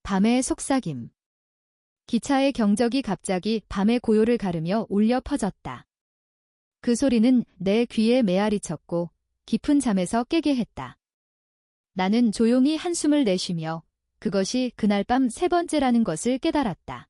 밤의 속삭임. 기차의 경적이 갑자기 밤의 고요를 가르며 울려 퍼졌다. 그 소리는 내 귀에 메아리 쳤고 깊은 잠에서 깨게 했다. 나는 조용히 한숨을 내쉬며 그것이 그날 밤 세 번째라는 것을 깨달았다.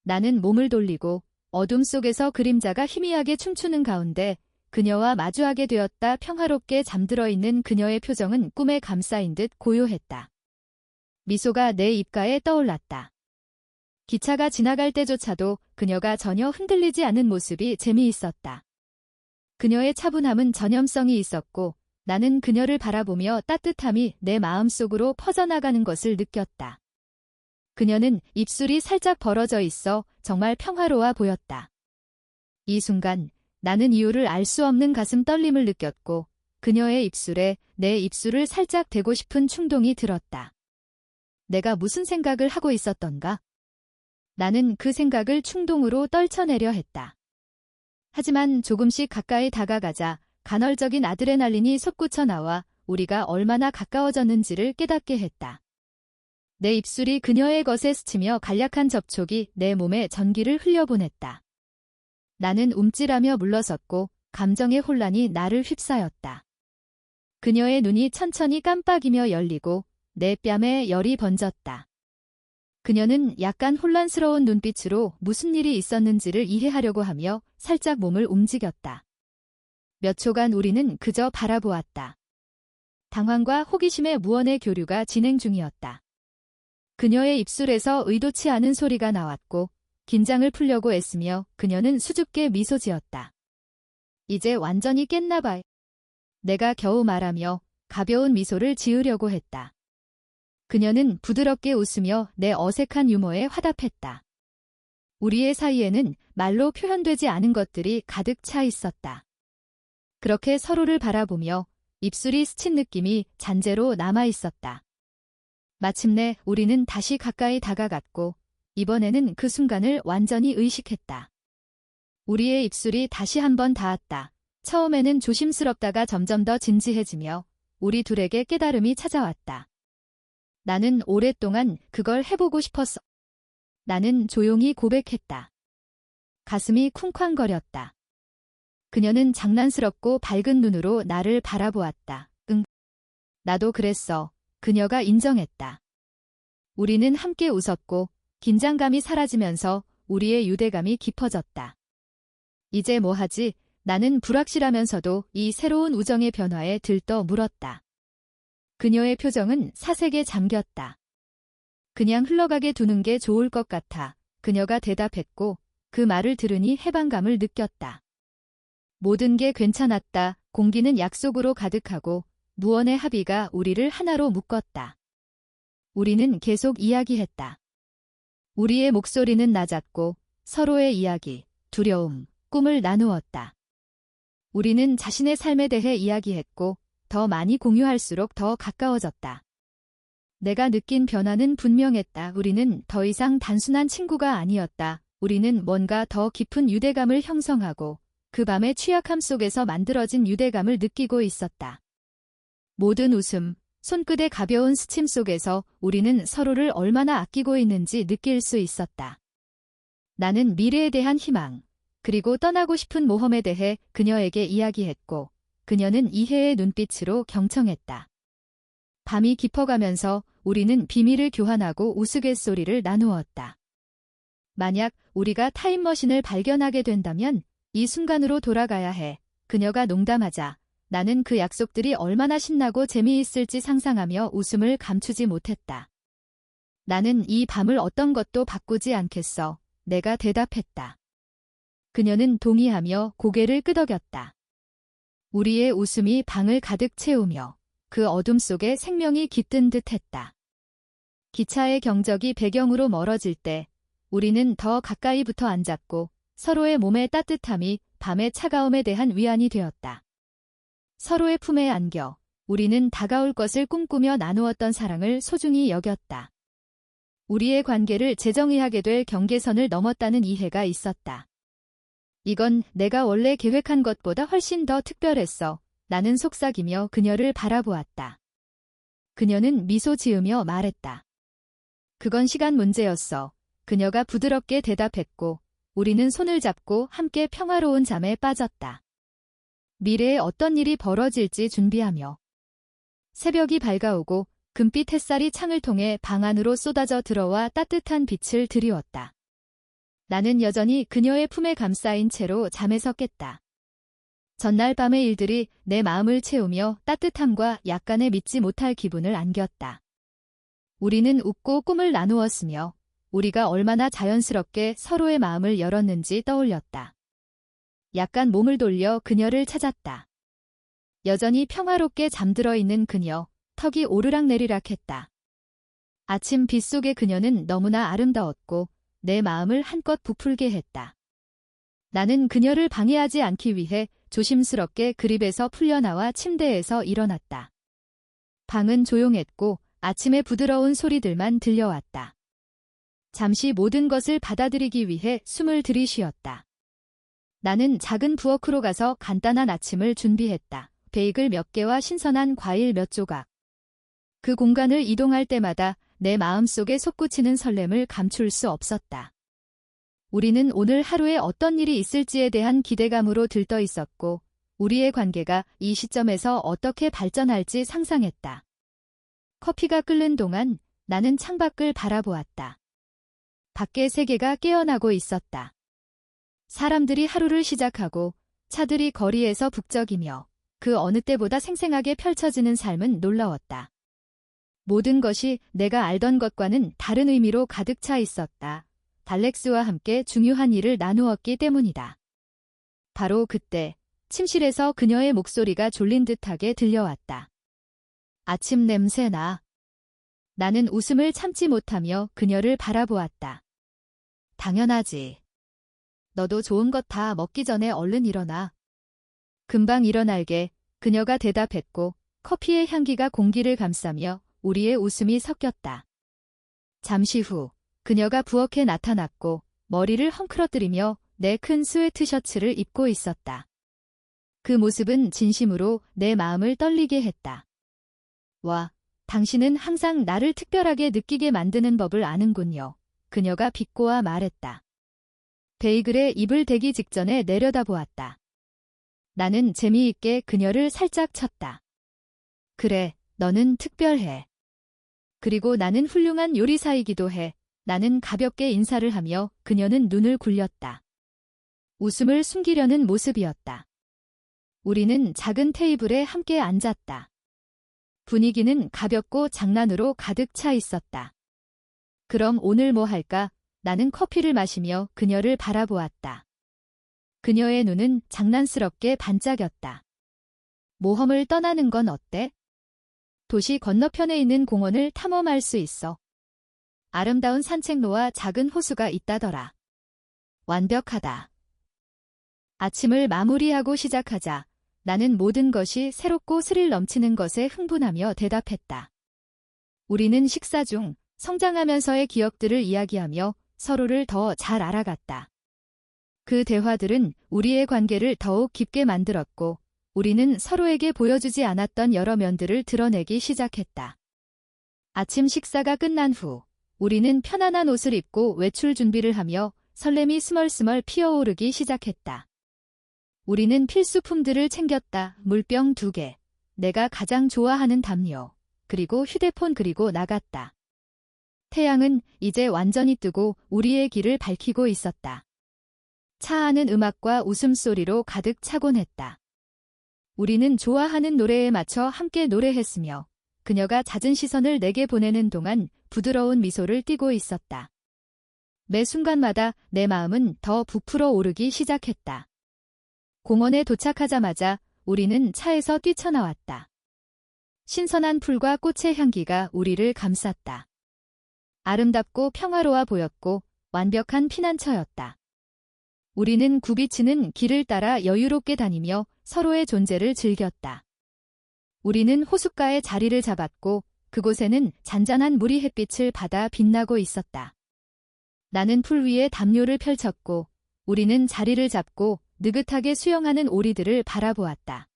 나는 몸을 돌리고 어둠 속에서 그림자가 희미하게 춤추는 가운데 그녀와 마주하게 되었다. 평화롭게 잠들어 있는 그녀의 표정은 꿈에 감싸인 듯 고요했다. 미소가 내 입가에 떠올랐다. 기차가 지나갈 때조차도 그녀가 전혀 흔들리지 않은 모습이 재미있었다. 그녀의 차분함은 전염성이 있었고 나는 그녀를 바라보며 따뜻함이 내 마음속으로 퍼져나가는 것을 느꼈다. 그녀는 입술이 살짝 벌어져 있어 정말 평화로워 보였다. 이 순간 나는 이유를 알 수 없는 가슴 떨림을 느꼈고 그녀의 입술에 내 입술을 살짝 대고 싶은 충동이 들었다. 내가 무슨 생각을 하고 있었던가? 나는 그 생각을 충동으로 떨쳐내려 했다. 하지만 조금씩 가까이 다가가자 간헐적인 아드레날린이 솟구쳐 나와 우리가 얼마나 가까워졌는지를 깨닫게 했다. 내 입술이 그녀의 것에 스치며 간략한 접촉이 내 몸에 전기를 흘려보냈다. 나는 움찔하며 물러섰고 감정의 혼란이 나를 휩싸였다. 그녀의 눈이 천천히 깜빡이며 열리고 내 뺨에 열이 번졌다. 그녀는 약간 혼란스러운 눈빛으로 무슨 일이 있었는지를 이해하려고 하며 살짝 몸을 움직였다. 몇 초간 우리는 그저 바라보았다. 당황과 호기심의 무언의 교류가 진행 중이었다. 그녀의 입술에서 의도치 않은 소리가 나왔고 긴장을 풀려고 애쓰며 그녀는 수줍게 미소 지었다. 이제 완전히 깼나 봐. 내가 겨우 말하며 가벼운 미소를 지으려고 했다. 그녀는 부드럽게 웃으며 내 어색한 유머에 화답했다. 우리의 사이에는 말로 표현되지 않은 것들이 가득 차 있었다. 그렇게 서로를 바라보며 입술이 스친 느낌이 잔재로 남아 있었다. 마침내 우리는 다시 가까이 다가갔고 이번에는 그 순간을 완전히 의식했다. 우리의 입술이 다시 한번 닿았다. 처음에는 조심스럽다가 점점 더 진지해지며 우리 둘에게 깨달음이 찾아왔다. 나는 오랫동안 그걸 해보고 싶었어. 나는 조용히 고백했다. 가슴이 쿵쾅거렸다. 그녀는 장난스럽고 밝은 눈으로 나를 바라보았다. 응. 나도 그랬어. 그녀가 인정했다. 우리는 함께 웃었고 긴장감이 사라지면서 우리의 유대감이 깊어졌다. 이제 뭐 하지? 나는 불확실하면서도 이 새로운 우정의 변화에 들떠 물었다. 그녀의 표정은 사색에 잠겼다. 그냥 흘러가게 두는 게 좋을 것 같아. 그녀가 대답했고 그 말을 들으니 해방감을 느꼈다. 모든 게 괜찮았다. 공기는 약속으로 가득하고 무언의 합의가 우리를 하나로 묶었다. 우리는 계속 이야기했다. 우리의 목소리는 낮았고 서로의 이야기, 두려움, 꿈을 나누었다. 우리는 자신의 삶에 대해 이야기했고 더 많이 공유할수록 더 가까워졌다. 내가 느낀 변화는 분명했다. 우리는 더 이상 단순한 친구가 아니었다. 우리는 뭔가 더 깊은 유대감을 형성하고 그 밤의 취약함 속에서 만들어진 유대감을 느끼고 있었다. 모든 웃음, 손끝의 가벼운 스침 속에서 우리는 서로를 얼마나 아끼고 있는지 느낄 수 있었다. 나는 미래에 대한 희망, 그리고 떠나고 싶은 모험에 대해 그녀에게 이야기했고 그녀는 이해의 눈빛으로 경청했다. 밤이 깊어가면서 우리는 비밀을 교환하고 우스갯소리를 나누었다. 만약 우리가 타임머신을 발견하게 된다면 이 순간으로 돌아가야 해. 그녀가 농담하자 나는 그 약속들이 얼마나 신나고 재미있을지 상상하며 웃음을 감추지 못했다. 나는 이 밤을 어떤 것도 바꾸지 않겠어. 내가 대답했다. 그녀는 동의하며 고개를 끄덕였다. 우리의 웃음이 방을 가득 채우며 그 어둠 속에 생명이 깃든 듯했다. 기차의 경적이 배경으로 멀어질 때 우리는 더 가까이 붙어 앉았고 서로의 몸의 따뜻함이 밤의 차가움에 대한 위안이 되었다. 서로의 품에 안겨 우리는 다가올 것을 꿈꾸며 나누었던 사랑을 소중히 여겼다. 우리의 관계를 재정의하게 될 경계선을 넘었다는 이해가 있었다. 이건 내가 원래 계획한 것보다 훨씬 더 특별했어. 나는 속삭이며 그녀를 바라보았다. 그녀는 미소 지으며 말했다. 그건 시간 문제였어. 그녀가 부드럽게 대답했고, 우리는 손을 잡고 함께 평화로운 잠에 빠졌다. 미래에 어떤 일이 벌어질지 준비하며. 새벽이 밝아오고 금빛 햇살이 창을 통해 방 안으로 쏟아져 들어와 따뜻한 빛을 드리웠다. 나는 여전히 그녀의 품에 감싸인 채로 잠에서 깼다. 전날 밤의 일들이 내 마음을 채우며 따뜻함과 약간의 믿지 못할 기분을 안겼다. 우리는 웃고 꿈을 나누었으며 우리가 얼마나 자연스럽게 서로의 마음을 열었는지 떠올렸다. 약간 몸을 돌려 그녀를 찾았다. 여전히 평화롭게 잠들어 있는 그녀, 턱이 오르락내리락 했다. 아침 빛 속의 그녀는 너무나 아름다웠고 내 마음을 한껏 부풀게 했다. 나는 그녀를 방해하지 않기 위해 조심스럽게 그립에서 풀려나와 침대에서 일어났다. 방은 조용했고 아침의 부드러운 소리들만 들려왔다. 잠시 모든 것을 받아들이기 위해 숨을 들이쉬었다. 나는 작은 부엌으로 가서 간단한 아침을 준비했다. 베이글 몇 개와 신선한 과일 몇 조각. 그 공간을 이동할 때마다 내 마음속에 솟구치는 설렘을 감출 수 없었다. 우리는 오늘 하루에 어떤 일이 있을지에 대한 기대감으로 들떠 있었고, 우리의 관계가 이 시점에서 어떻게 발전할지 상상했다. 커피가 끓는 동안 나는 창밖을 바라보았다. 밖의 세계가 깨어나고 있었다. 사람들이 하루를 시작하고 차들이 거리에서 북적이며 그 어느 때보다 생생하게 펼쳐지는 삶은 놀라웠다. 모든 것이 내가 알던 것과는 다른 의미로 가득 차 있었다. 달렉스와 함께 중요한 일을 나누었기 때문이다. 바로 그때 침실에서 그녀의 목소리가 졸린 듯하게 들려왔다. 아침 냄새나. 나는 웃음을 참지 못하며 그녀를 바라보았다. 당연하지. 너도 좋은 것 다 먹기 전에 얼른 일어나. 금방 일어날게. 그녀가 대답했고 커피의 향기가 공기를 감싸며 우리의 웃음이 섞였다. 잠시 후 그녀가 부엌에 나타났고 머리를 헝클어뜨리며 내 큰 스웨트셔츠를 입고 있었다. 그 모습은 진심으로 내 마음을 떨리게 했다. 와, 당신은 항상 나를 특별하게 느끼게 만드는 법을 아는군요. 그녀가 비꼬아 말했다. 베이글에 입을 대기 직전에 내려다보았다. 나는 재미있게 그녀를 살짝 쳤다. 그래, 너는 특별해. 그리고 나는 훌륭한 요리사이기도 해. 나는 가볍게 인사를 하며 그녀는 눈을 굴렸다. 웃음을 숨기려는 모습이었다. 우리는 작은 테이블에 함께 앉았다. 분위기는 가볍고 장난으로 가득 차 있었다. 그럼 오늘 뭐 할까? 나는 커피를 마시며 그녀를 바라보았다. 그녀의 눈은 장난스럽게 반짝였다. 모험을 떠나는 건 어때? 도시 건너편에 있는 공원을 탐험할 수 있어. 아름다운 산책로와 작은 호수가 있다더라. 완벽하다. 아침을 마무리하고 시작하자. 나는 모든 것이 새롭고 스릴 넘치는 것에 흥분하며 대답했다. 우리는 식사 중 성장하면서의 기억들을 이야기하며 서로를 더 잘 알아갔다. 그 대화들은 우리의 관계를 더욱 깊게 만들었고 우리는 서로에게 보여주지 않았던 여러 면들을 드러내기 시작했다. 아침 식사가 끝난 후 우리는 편안한 옷을 입고 외출 준비를 하며 설렘이 스멀스멀 피어오르기 시작했다. 우리는 필수품들을 챙겼다. 물병 2개, 내가 가장 좋아하는 담요, 그리고 휴대폰 그리고 나갔다. 태양은 이제 완전히 뜨고 우리의 길을 밝히고 있었다. 차 안은 음악과 웃음소리로 가득 차곤 했다. 우리는 좋아하는 노래에 맞춰 함께 노래했으며 그녀가 잦은 시선을 내게 보내는 동안 부드러운 미소를 띠고 있었다. 매 순간마다 내 마음은 더 부풀어 오르기 시작했다. 공원에 도착하자마자 우리는 차에서 뛰쳐나왔다. 신선한 풀과 꽃의 향기가 우리를 감쌌다. 아름답고 평화로워 보였고 완벽한 피난처였다. 우리는 굽이치는 길을 따라 여유롭게 다니며 서로의 존재를 즐겼다. 우리는 호숫가에 자리를 잡았고 그곳에는 잔잔한 물이 햇빛을 받아 빛나고 있었다. 나는 풀 위에 담요를 펼쳤고 우리는 자리를 잡고 느긋하게 수영하는 오리들을 바라보았다.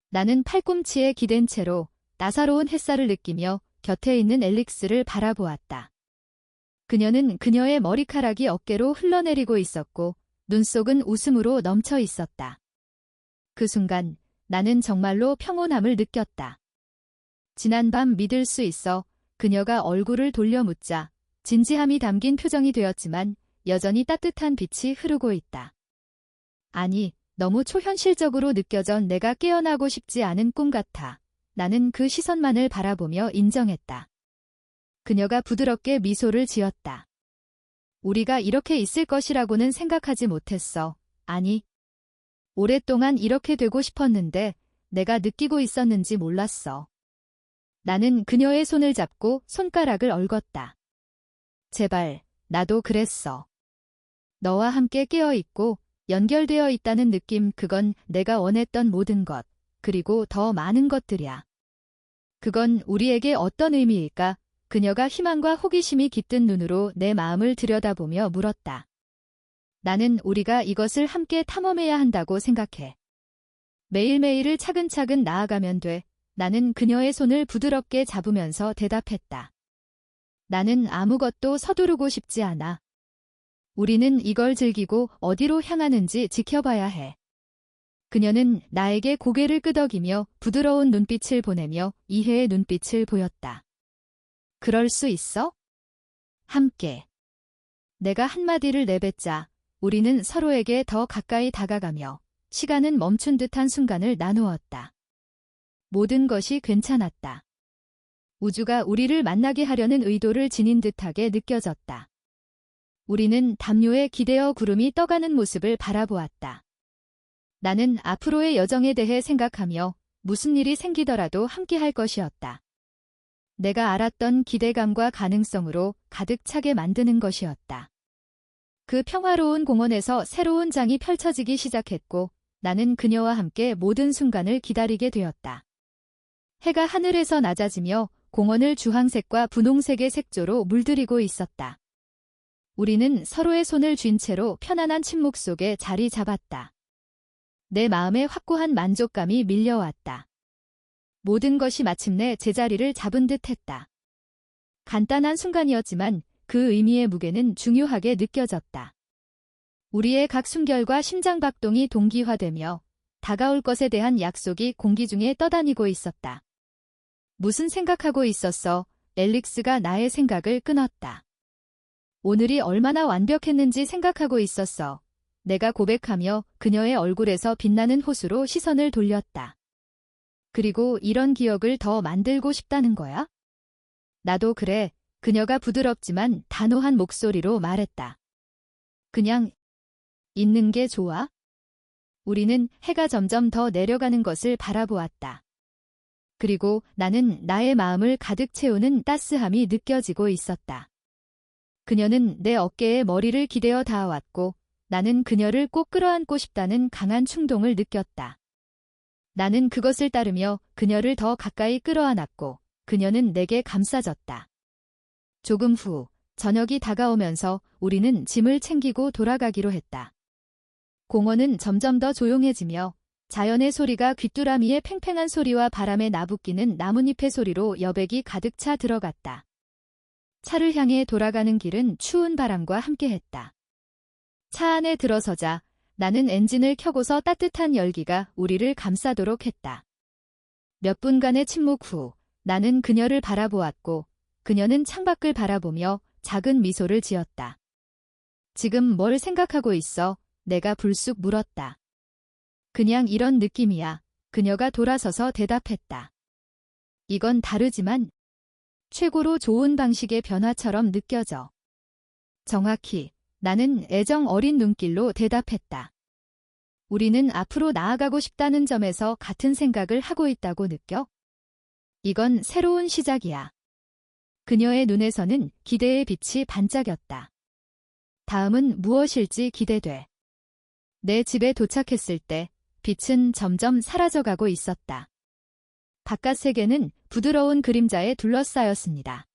나는 팔꿈치에 기댄 채로 따사로운 햇살을 느끼며 곁에 있는 앨릭스를 바라보았다. 그녀는 그녀의 머리카락이 어깨로 흘러내리고 있었고 눈 속은 웃음으로 넘쳐 있었다. 그 순간 나는 정말로 평온함을 느꼈다. 지난밤 믿을 수 있어 그녀가 얼굴을 돌려 묻자 진지함이 담긴 표정이 되었지만 여전히 따뜻한 빛이 흐르고 있다. 아니, 너무 초현실적으로 느껴져 내가 깨어나고 싶지 않은 꿈 같아. 나는 그 시선만을 바라보며 인정했다. 그녀가 부드럽게 미소를 지었다. 우리가 이렇게 있을 것이라고는 생각하지 못했어. 아니, 오랫동안 이렇게 되고 싶었는데 내가 느끼고 있었는지 몰랐어. 나는 그녀의 손을 잡고 손가락을 얽었다. 제발, 나도 그랬어. 너와 함께 깨어있고 연결되어 있다는 느낌, 그건 내가 원했던 모든 것, 그리고 더 많은 것들이야. 그건 우리에게 어떤 의미일까? 그녀가 희망과 호기심이 깃든 눈으로 내 마음을 들여다보며 물었다. 나는 우리가 이것을 함께 탐험해야 한다고 생각해. 매일매일을 차근차근 나아가면 돼. 나는 그녀의 손을 부드럽게 잡으면서 대답했다. 나는 아무것도 서두르고 싶지 않아. 우리는 이걸 즐기고 어디로 향하는지 지켜봐야 해. 그녀는 나에게 고개를 끄덕이며 부드러운 눈빛을 보내며 이해의 눈빛을 보였다. 그럴 수 있어? 함께. 내가 한마디를 내뱉자 우리는 서로에게 더 가까이 다가가며 시간은 멈춘 듯한 순간을 나누었다. 모든 것이 괜찮았다. 우주가 우리를 만나게 하려는 의도를 지닌 듯하게 느껴졌다. 우리는 담요에 기대어 구름이 떠가는 모습을 바라보았다. 나는 앞으로의 여정에 대해 생각하며 무슨 일이 생기더라도 함께 할 것이었다. 내가 알았던 기대감과 가능성으로 가득 차게 만드는 것이었다. 그 평화로운 공원에서 새로운 장이 펼쳐지기 시작했고 나는 그녀와 함께 모든 순간을 기다리게 되었다. 해가 하늘에서 낮아지며 공원을 주황색과 분홍색의 색조로 물들이고 있었다. 우리는 서로의 손을 쥔 채로 편안한 침묵 속에 자리 잡았다. 내 마음에 확고한 만족감이 밀려왔다. 모든 것이 마침내 제자리를 잡은 듯 했다. 간단한 순간이었지만 그 의미의 무게는 중요하게 느껴졌다. 우리의 각 숨결과 심장박동이 동기화되며 다가올 것에 대한 약속이 공기 중에 떠다니고 있었다. 무슨 생각하고 있었어? 앨릭스가 나의 생각을 끊었다. 오늘이 얼마나 완벽했는지 생각하고 있었어. 내가 고백하며 그녀의 얼굴에서 빛나는 호수로 시선을 돌렸다. 그리고 이런 기억을 더 만들고 싶다는 거야? 나도 그래. 그녀가 부드럽지만 단호한 목소리로 말했다. 그냥 있는 게 좋아? 우리는 해가 점점 더 내려가는 것을 바라보았다. 그리고 나는 나의 마음을 가득 채우는 따스함이 느껴지고 있었다. 그녀는 내 어깨에 머리를 기대어 닿아왔고 나는 그녀를 꼭 끌어안고 싶다는 강한 충동을 느꼈다. 나는 그것을 따르며 그녀를 더 가까이 끌어안았고 그녀는 내게 감싸졌다. 조금 후 저녁이 다가오면서 우리는 짐을 챙기고 돌아가기로 했다. 공원은 점점 더 조용해지며 자연의 소리가 귀뚜라미의 팽팽한 소리와 바람에 나부끼는 나뭇잎의 소리로 여백이 가득 차 들어갔다. 차를 향해 돌아가는 길은 추운 바람과 함께했다. 차 안에 들어서자 나는 엔진을 켜고서 따뜻한 열기가 우리를 감싸도록 했다. 몇 분간의 침묵 후 나는 그녀를 바라보았고 그녀는 창밖을 바라보며 작은 미소를 지었다. 지금 뭘 생각하고 있어? 내가 불쑥 물었다. 그냥 이런 느낌이야. 그녀가 돌아서서 대답했다. 이건 다르지만 최고로 좋은 방식의 변화처럼 느껴져. 정확히 나는 애정 어린 눈길로 대답했다. 우리는 앞으로 나아가고 싶다는 점에서 같은 생각을 하고 있다고 느껴? 이건 새로운 시작이야. 그녀의 눈에서는 기대의 빛이 반짝였다. 다음은 무엇일지 기대돼. 내 집에 도착했을 때 빛은 점점 사라져가고 있었다. 바깥 세계는 부드러운 그림자에 둘러싸였습니다.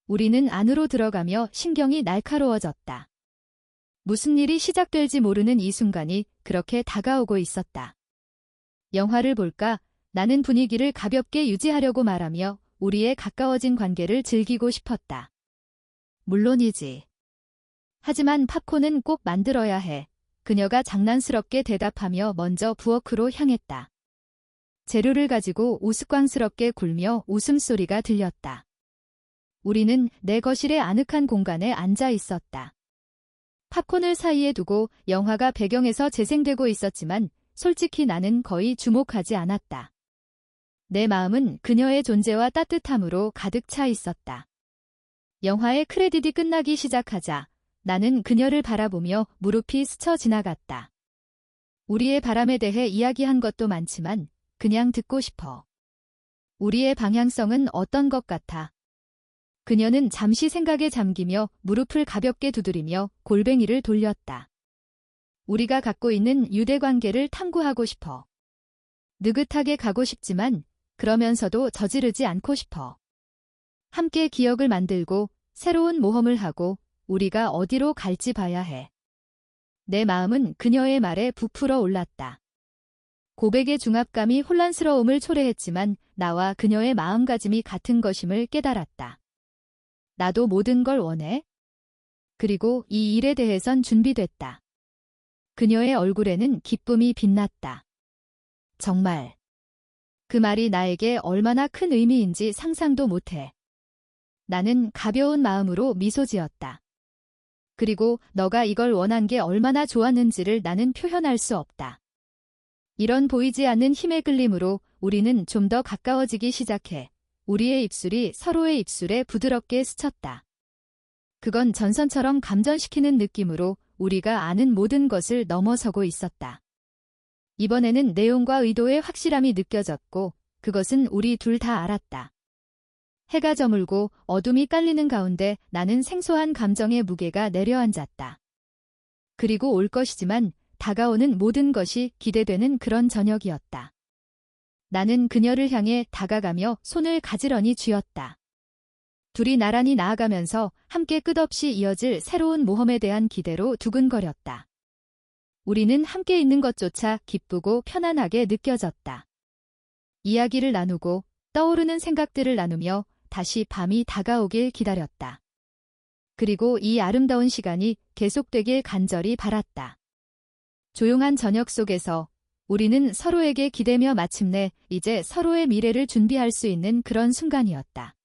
우리는 안으로 들어가며 신경이 날카로워졌다. 무슨 일이 시작될지 모르는 이 순간이 그렇게 다가오고 있었다. 영화를 볼까? 나는 분위기를 가볍게 유지하려고 말하며 우리의 가까워진 관계를 즐기고 싶었다. 물론이지. 하지만 팝콘은 꼭 만들어야 해. 그녀가 장난스럽게 대답하며 먼저 부엌으로 향했다. 재료를 가지고 우스꽝스럽게 굴며 웃음소리가 들렸다. 우리는 내 거실의 아늑한 공간에 앉아 있었다. 팝콘을 사이에 두고 영화가 배경에서 재생되고 있었지만 솔직히 나는 거의 주목하지 않았다. 내 마음은 그녀의 존재와 따뜻함으로 가득 차 있었다. 영화의 크레딧이 끝나기 시작하자 나는 그녀를 바라보며 무릎이 스쳐 지나갔다. 우리의 바람에 대해 이야기한 것도 많지만 그냥 듣고 싶어. 우리의 방향성은 어떤 것 같아? 그녀는 잠시 생각에 잠기며 무릎을 가볍게 두드리며 골뱅이를 돌렸다. 우리가 갖고 있는 유대관계를 탐구하고 싶어. 느긋하게 가고 싶지만 그러면서도 저지르지 않고 싶어. 함께 기억을 만들고 새로운 모험을 하고 우리가 어디로 갈지 봐야 해. 내 마음은 그녀의 말에 부풀어 올랐다. 고백의 중압감이 혼란스러움을 초래했지만 나와 그녀의 마음가짐이 같은 것임을 깨달았다. 나도 모든 걸 원해. 그리고 이 일에 대해선 준비됐다. 그녀의 얼굴에는 기쁨이 빛났다. 정말. 그 말이 나에게 얼마나 큰 의미인지 상상도 못해. 나는 가벼운 마음으로 미소 지었다. 그리고 너가 이걸 원한 게 얼마나 좋았는지를 나는 표현할 수 없다. 이런 보이지 않는 힘의 끌림으로 우리는 좀 더 가까워지기 시작해 우리의 입술이 서로의 입술에 부드럽게 스쳤다. 그건 전선처럼 감전시키는 느낌으로 우리가 아는 모든 것을 넘어서고 있었다. 이번에는 내용과 의도의 확실함이 느껴졌고 그것은 우리 둘 다 알았다. 해가 저물고 어둠이 깔리는 가운데 나는 생소한 감정의 무게가 내려앉았다. 그리고 올 것이지만 다가오는 모든 것이 기대되는 그런 저녁이었다. 나는 그녀를 향해 다가가며 손을 가지런히 쥐었다. 둘이 나란히 나아가면서 함께 끝없이 이어질 새로운 모험에 대한 기대로 두근거렸다. 우리는 함께 있는 것조차 기쁘고 편안하게 느껴졌다. 이야기를 나누고 떠오르는 생각들을 나누며 다시 밤이 다가오길 기다렸다. 그리고 이 아름다운 시간이 계속되길 간절히 바랐다. 조용한 저녁 속에서 우리는 서로에게 기대며 마침내 이제 서로의 미래를 준비할 수 있는 그런 순간이었다.